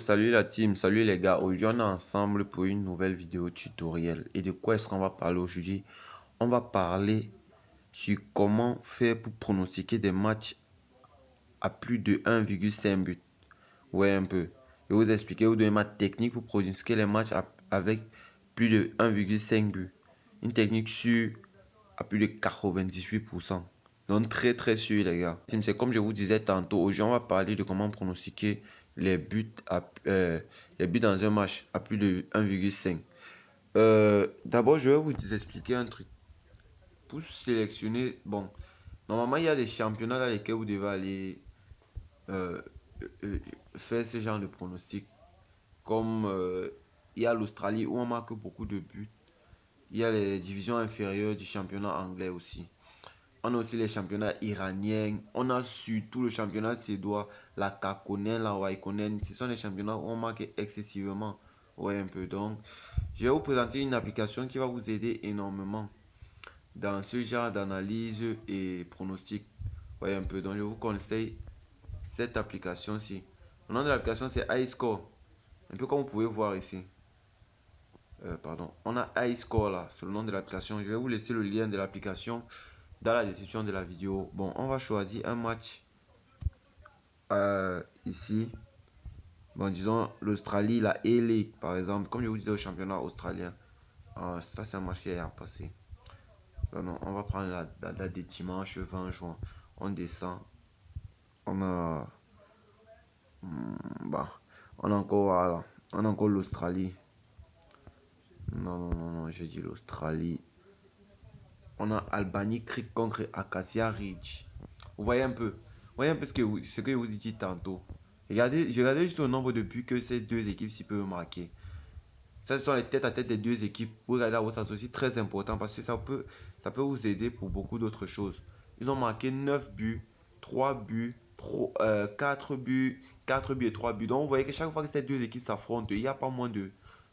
salut la team, salut les gars. Aujourd'hui, on est ensemble pour une nouvelle vidéo tutoriel. Et de quoi est-ce qu'on va parler aujourd'hui? On va parler sur comment faire pour pronostiquer des matchs à plus de 1,5 but. Ouais, un peu. Je vais vous expliquer, vous donner ma technique pour pronostiquer les matchs avec plus de 1,5 but. Une technique sûre à plus de 98%. Donc très sûr les gars. C'est comme je vous disais tantôt, aujourd'hui on va parler de comment pronostiquer les buts, les buts dans un match à plus de 1,5. D'abord je vais vous expliquer un truc. Pour sélectionner, bon, normalement il y a des championnats dans lesquels vous devez aller euh, euh, faire ce genre de pronostic. Comme il y a l'Australie où on marque beaucoup de buts. Il y a les divisions inférieures du championnat anglais aussi. On a aussi les championnats iraniens. On a surtout le championnat suédois, la Kakkonen, la Raikkonen. Ce sont les championnats où on marque excessivement. Ouais, un peu. Donc, je vais vous présenter une application qui va vous aider énormément dans ce genre d'analyse et pronostic. Ouais, un peu. Donc, je vous conseille cette application-ci. Le nom de l'application, c'est iScore. Un peu comme vous pouvez voir ici. Pardon. On a iScore là, c'est le nom de l'application. Je vais vous laisser le lien de l'application dans la description de la vidéo. Bon, on va choisir un match ici. Bon, disons l'Australie, la A-League par exemple, comme je vous disais au championnat australien. Ça, c'est un match qui est à passer. Non, on va prendre la date de dimanche 20 juin. On descend. On a. Bah, on a encore, voilà. On a encore l'Australie. Non, j'ai dit l'Australie. On a Albany Creek contre Acacia Ridge. Vous voyez un peu. Vous voyez un peu ce que je vous ai dit tantôt. Regardez juste le nombre de buts que ces deux équipes-ci peuvent marquer. Ça, ce sont les têtes à tête des deux équipes. Vous regardez à votre sens aussi très important parce que ça peut vous aider pour beaucoup d'autres choses. Ils ont marqué 9 buts, 3 buts, 4 buts, 4 buts et 3 buts. Donc vous voyez que chaque fois que ces deux équipes s'affrontent, il n'y a pas moins de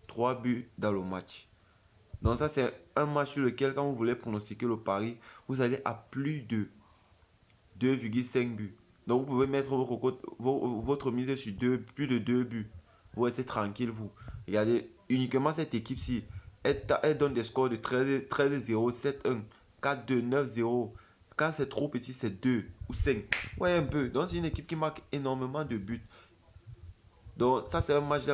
3 buts dans le match. Donc ça, c'est un match sur lequel, quand vous voulez pronostiquer le pari, vous allez à plus de 2,5 buts. Donc vous pouvez mettre votre mise sur plus de 2 buts. Vous restez tranquille, vous. Regardez, uniquement cette équipe-ci, elle donne des scores de 13-0, 7-1, 4-2, 9-0. Quand c'est trop petit, c'est 2 ou 5. Ouais, un peu. Donc c'est une équipe qui marque énormément de buts. Donc ça, c'est un match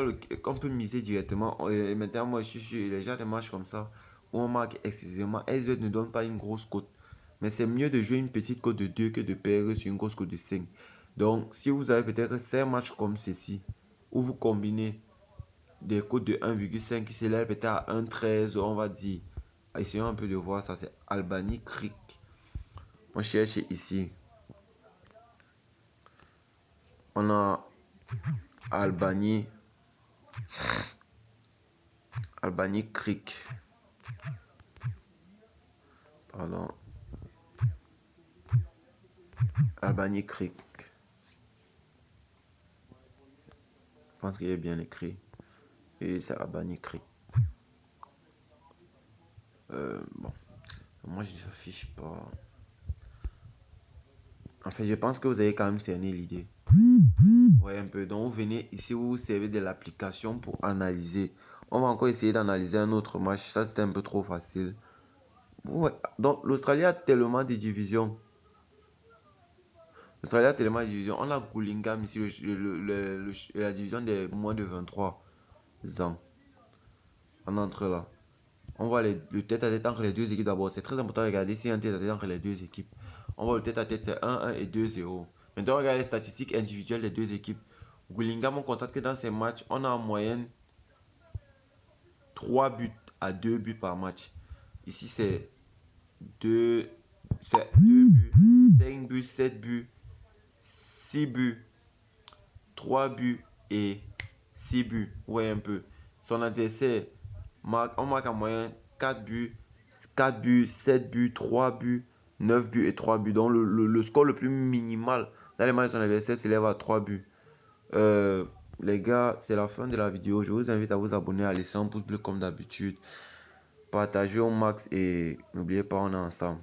qu'on peut miser directement. Et maintenant, moi, je suis sur les gens de matchs comme ça, où on marque excessivement. SZ ne donne pas une grosse cote. Mais c'est mieux de jouer une petite cote de 2 que de perdre sur une grosse cote de 5. Donc, si vous avez peut-être 5 matchs comme ceci, où vous combinez des cotes de 1,5 qui s'élèvent peut-être à 1,13, on va dire. Essayons un peu de voir ça, c'est Albany Creek. On cherche ici. On a Albany Creek. Pardon. Albany Creek. Je pense qu'il est bien écrit. Et c'est Albany Creek. Bon. Moi, je ne s'affiche pas. En fait, je pense que vous avez quand même cerné l'idée. Ouais, un peu. Donc, vous venez ici, vous vous servez de l'application pour analyser. On va encore essayer d'analyser un autre match. Ça, c'était un peu trop facile. Ouais. Donc, l'Australie a tellement de divisions. L'Australie a tellement de divisions. On a Gullingham ici, la division des moins de 23 ans. On entre là. On voit le tête à tête entre les deux équipes d'abord. C'est très important de regarder si y a un tête à tête entre les deux équipes. On voit le tête à tête, c'est 1-1 et 2-0. Maintenant, on regarde les statistiques individuelles des deux équipes. Gullingham, on constate que dans ces matchs, on a en moyenne 3 buts à 2 buts par match. Ici, c'est 2 buts, 5 buts, 7 buts, 6 buts, 3 buts et 6 buts. Ouais, un peu. Son adversaire, on marque en moyenne 4 buts, 4 buts, 7 buts, 3 buts, 9 buts et 3 buts. Donc le score le plus minimal dans les matchs de son adversaire s'élève à 3 buts. Les gars, c'est la fin de la vidéo. Je vous invite à vous abonner, à laisser un pouce bleu comme d'habitude. Partagez au max et n'oubliez pas, on est ensemble.